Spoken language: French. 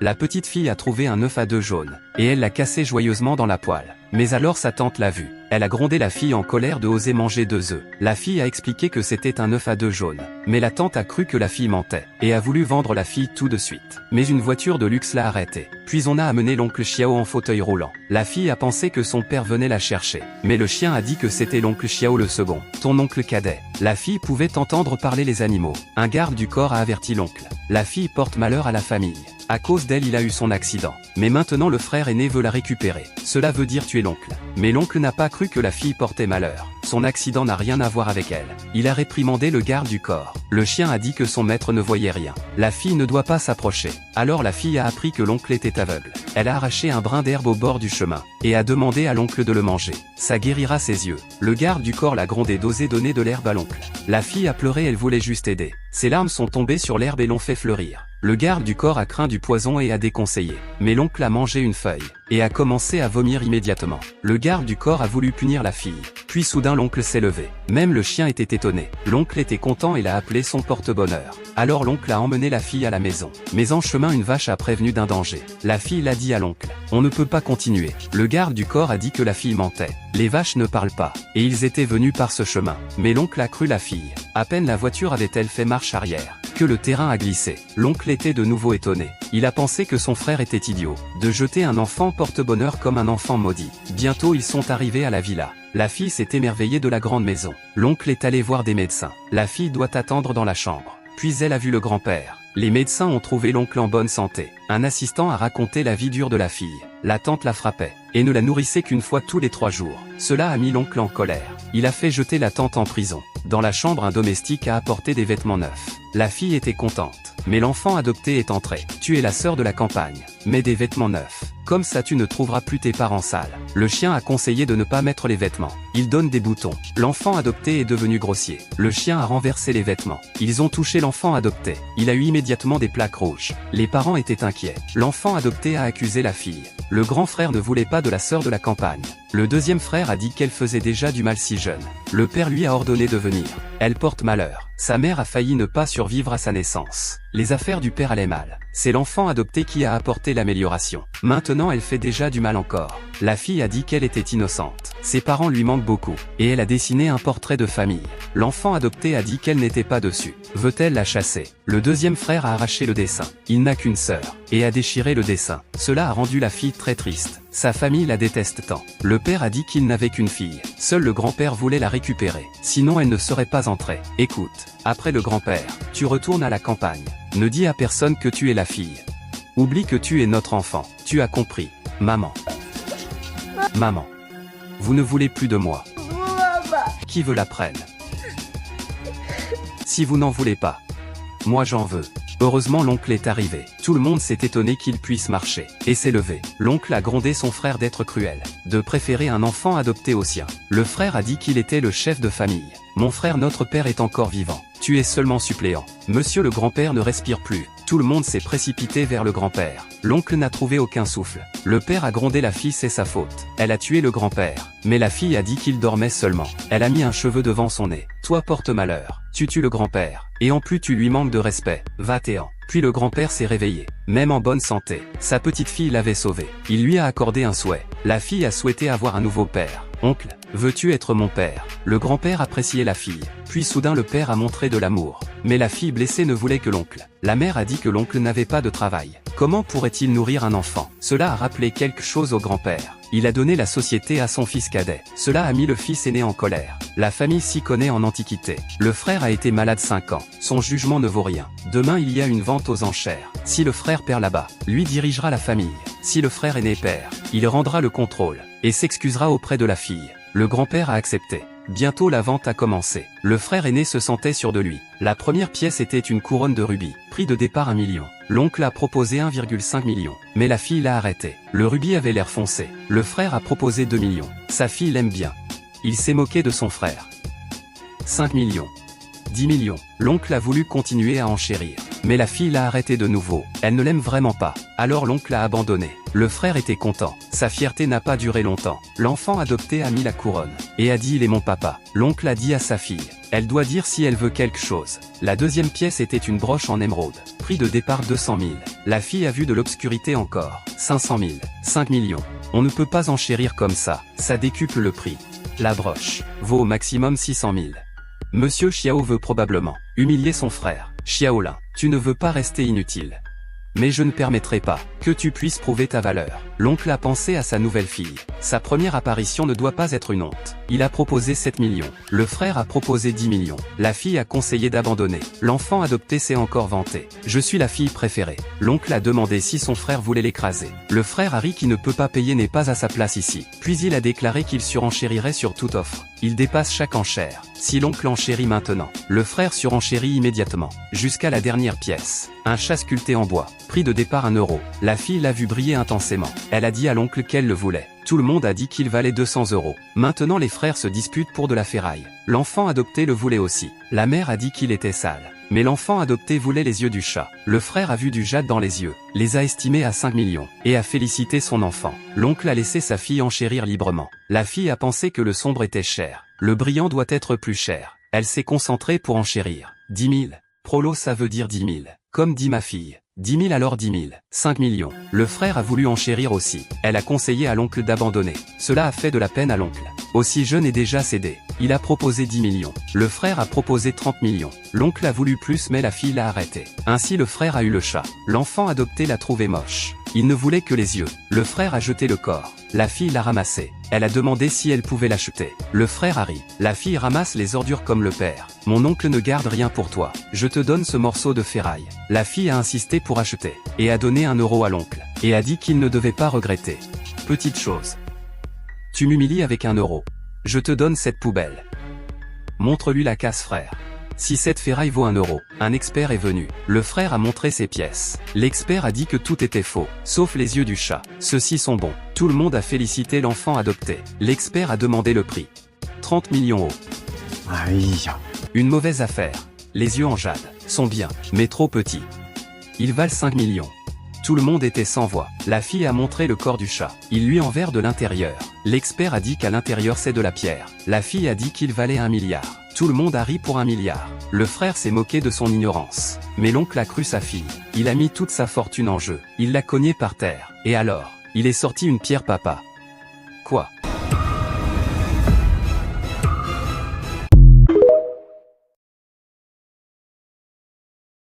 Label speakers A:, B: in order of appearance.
A: La petite fille a trouvé un œuf à 2 jaune, et elle l'a cassé joyeusement dans la poêle. Mais alors sa tante l'a vu. Elle a grondé la fille en colère de oser manger 2 œufs. La fille a expliqué que c'était un œuf à 2 jaune. Mais la tante a cru que la fille mentait, et a voulu vendre la fille tout de suite. Mais une voiture de luxe l'a arrêtée. Puis on a amené l'oncle Xiao en fauteuil roulant. La fille a pensé que son père venait la chercher. Mais le chien a dit que c'était l'oncle Xiao le second, ton oncle cadet. La fille pouvait entendre parler les animaux. Un garde du corps a averti l'oncle. La fille porte malheur à la famille. À cause d'elle il a eu son accident. Mais maintenant le frère aîné veut la récupérer. Cela veut dire tuer l'oncle. Mais l'oncle n'a pas cru que la fille portait malheur. Son accident n'a rien à voir avec elle. Il a réprimandé le garde du corps. Le chien a dit que son maître ne voyait rien. La fille ne doit pas s'approcher. Alors la fille a appris que l'oncle était aveugle. Elle a arraché un brin d'herbe au bord du chemin, et a demandé à l'oncle de le manger. Ça guérira ses yeux. Le garde du corps l'a grondé d'oser donner de l'herbe à l'oncle. La fille a pleuré, elle voulait juste aider. Ses larmes sont tombées sur l'herbe et l'ont fait fleurir. Le garde du corps a craint du poison et a déconseillé. Mais l'oncle a mangé une feuille, et a commencé à vomir immédiatement. Le garde du corps a voulu punir la fille. Puis soudain l'oncle s'est levé. Même le chien était étonné. L'oncle était content et l'a appelé son porte-bonheur. Alors l'oncle a emmené la fille à la maison. Mais en chemin une vache a prévenu d'un danger. La fille l'a dit à l'oncle. On ne peut pas continuer. Le garde du corps a dit que la fille mentait. Les vaches ne parlent pas. Et ils étaient venus par ce chemin. Mais l'oncle a cru la fille. À peine la voiture avait-elle fait marche arrière, que le terrain a glissé. L'oncle était de nouveau étonné. Il a pensé que son frère était idiot, de jeter un enfant porte-bonheur comme un enfant maudit. Bientôt ils sont arrivés à la villa. La fille s'est émerveillée de la grande maison. L'oncle est allé voir des médecins. La fille doit attendre dans la chambre. Puis elle a vu le grand-père. Les médecins ont trouvé l'oncle en bonne santé. Un assistant a raconté la vie dure de la fille. La tante la frappait, et ne la nourrissait qu'une fois tous les 3 jours. Cela a mis l'oncle en colère. Il a fait jeter la tante en prison. Dans la chambre un domestique a apporté des vêtements neufs. La fille était contente. Mais l'enfant adopté est entré. Tu es la sœur de la campagne. Mets des vêtements neufs. Comme ça tu ne trouveras plus tes parents sales. Le chien a conseillé de ne pas mettre les vêtements. Il donne des boutons. L'enfant adopté est devenu grossier. Le chien a renversé les vêtements. Ils ont touché l'enfant adopté. Il a eu immédiatement des plaques rouges. Les parents étaient inquiets. L'enfant adopté a accusé la fille. Le grand frère ne voulait pas de la sœur de la campagne. Le deuxième frère a dit qu'elle faisait déjà du mal si jeune. Le père lui a ordonné de venir. Elle porte malheur. Sa mère a failli ne pas survivre à sa naissance. Les affaires du père allaient mal. C'est l'enfant adopté qui a apporté l'amélioration. Maintenant elle fait déjà du mal encore. La fille a dit qu'elle était innocente. Ses parents lui manquent beaucoup. Et elle a dessiné un portrait de famille. L'enfant adopté a dit qu'elle n'était pas dessus. Veut-elle la chasser? Le deuxième frère a arraché le dessin. Il n'a qu'une sœur. Et a déchiré le dessin. Cela a rendu la fille très triste. Sa famille la déteste tant. Le père a dit qu'il n'avait qu'une fille. Seul le grand-père voulait la récupérer. Sinon elle ne serait pas entrée. Écoute, après le grand-père, tu retournes à la campagne. Ne dis à personne que tu es la fille. Oublie que tu es notre enfant. Tu as compris, maman. Maman. Vous ne voulez plus de moi. Qui veut la prenne? Si vous n'en voulez pas, moi j'en veux. Heureusement l'oncle est arrivé. Tout le monde s'est étonné qu'il puisse marcher, et s'est levé. L'oncle a grondé son frère d'être cruel, de préférer un enfant adopté au sien. Le frère a dit qu'il était le chef de famille. Mon frère, notre père est encore vivant. Tu es seulement suppléant. Monsieur le grand-père ne respire plus. Tout le monde s'est précipité vers le grand-père. L'oncle n'a trouvé aucun souffle. Le père a grondé la fille, c'est sa faute. Elle a tué le grand-père. Mais la fille a dit qu'il dormait seulement. Elle a mis un cheveu devant son nez. Toi porte malheur. Tu tues le grand-père. Et en plus tu lui manques de respect. Va-t'en. Puis le grand-père s'est réveillé. Même en bonne santé. Sa petite fille l'avait sauvé. Il lui a accordé un souhait. La fille a souhaité avoir un nouveau père. Oncle, veux-tu être mon père? Le grand-père appréciait la fille. Puis soudain le père a montré de l'amour. Mais la fille blessée ne voulait que l'oncle. La mère a dit que l'oncle n'avait pas de travail. Comment pourrait-il nourrir un enfant? Cela a rappelé quelque chose au grand-père. Il a donné la société à son fils cadet. Cela a mis le fils aîné en colère. La famille s'y connaît en antiquité. Le frère a été malade 5 ans. Son jugement ne vaut rien. Demain il y a une vente aux enchères. Si le frère perd là-bas, lui dirigera la famille. Si le frère aîné perd, il rendra le contrôle, et s'excusera auprès de la fille. Le grand-père a accepté. Bientôt la vente a commencé. Le frère aîné se sentait sûr de lui. La première pièce était une couronne de rubis. Prix de départ 1 million. L'oncle a proposé 1,5 million. Mais la fille l'a arrêté. Le rubis avait l'air foncé. Le frère a proposé 2 millions. Sa fille l'aime bien. Il s'est moqué de son frère. 5 millions. 10 millions. L'oncle a voulu continuer à enchérir. Mais la fille l'a arrêté de nouveau. Elle ne l'aime vraiment pas. Alors l'oncle l'a abandonné. Le frère était content. Sa fierté n'a pas duré longtemps. L'enfant adopté a mis la couronne. Et a dit il est mon papa. L'oncle a dit à sa fille. Elle doit dire si elle veut quelque chose. La deuxième pièce était une broche en émeraude. Prix de départ 200 000. La fille a vu de l'obscurité encore. 500 000. 5 millions. On ne peut pas enchérir comme ça. Ça décuple le prix. La broche vaut au maximum 600 000. Monsieur Xiao veut probablement humilier son frère. Xiaolin, tu ne veux pas rester inutile. Mais je ne permettrai pas que tu puisses prouver ta valeur. L'oncle a pensé à sa nouvelle fille. Sa première apparition ne doit pas être une honte. Il a proposé 7 millions. Le frère a proposé 10 millions. La fille a conseillé d'abandonner. L'enfant adopté s'est encore vanté. Je suis la fille préférée. L'oncle a demandé si son frère voulait l'écraser. Le frère Harry qui ne peut pas payer n'est pas à sa place ici. Puis il a déclaré qu'il surenchérirait sur toute offre. Il dépasse chaque enchère. Si l'oncle enchérit maintenant, le frère surenchérit immédiatement. Jusqu'à la dernière pièce. Un chat sculpté en bois. Prix de départ 1 euro. La fille l'a vu briller intensément. Elle a dit à l'oncle qu'elle le voulait. Tout le monde a dit qu'il valait 200 euros. Maintenant les frères se disputent pour de la ferraille. L'enfant adopté le voulait aussi. La mère a dit qu'il était sale. Mais l'enfant adopté voulait les yeux du chat. Le frère a vu du jade dans les yeux, les a estimés à 5 millions, et a félicité son enfant. L'oncle a laissé sa fille enchérir librement. La fille a pensé que le sombre était cher. Le brillant doit être plus cher. Elle s'est concentrée pour enchérir. 10 000. Prolo ça veut dire 10 000. Comme dit ma fille. 10 000 alors 10 000. 5 millions. Le frère a voulu enchérir aussi. Elle a conseillé à l'oncle d'abandonner. Cela a fait de la peine à l'oncle. Aussi jeune et déjà cédé. Il a proposé 10 millions. Le frère a proposé 30 millions. L'oncle a voulu plus mais la fille l'a arrêté. Ainsi le frère a eu le chat. L'enfant adopté l'a trouvé moche. Il ne voulait que les yeux. Le frère a jeté le corps. La fille l'a ramassé. Elle a demandé si elle pouvait l'acheter. Le frère Harry. La fille ramasse les ordures comme le père. Mon oncle ne garde rien pour toi. Je te donne ce morceau de ferraille. La fille a insisté pour acheter. Et a donné 1 euro à l'oncle. Et a dit qu'il ne devait pas regretter. Petite chose. Tu m'humilies avec 1 euro. Je te donne cette poubelle. Montre-lui la casse frère. Si cette ferraille vaut 1 euro, un expert est venu. Le frère a montré ses pièces. L'expert a dit que tout était faux, sauf les yeux du chat. Ceux-ci sont bons. Tout le monde a félicité l'enfant adopté. L'expert a demandé le prix. 30 millions euros. Une mauvaise affaire. Les yeux en jade sont bien, mais trop petits. Ils valent 5 millions. Tout le monde était sans voix. La fille a montré le corps du chat. Il lui envers de l'intérieur. L'expert a dit qu'à l'intérieur c'est de la pierre. La fille a dit qu'il valait 1 milliard. Tout le monde a ri pour 1 milliard. Le frère s'est moqué de son ignorance. Mais l'oncle a cru sa fille. Il a mis toute sa fortune en jeu. Il l'a cognée par terre. Et alors, il est sorti une pierre papa.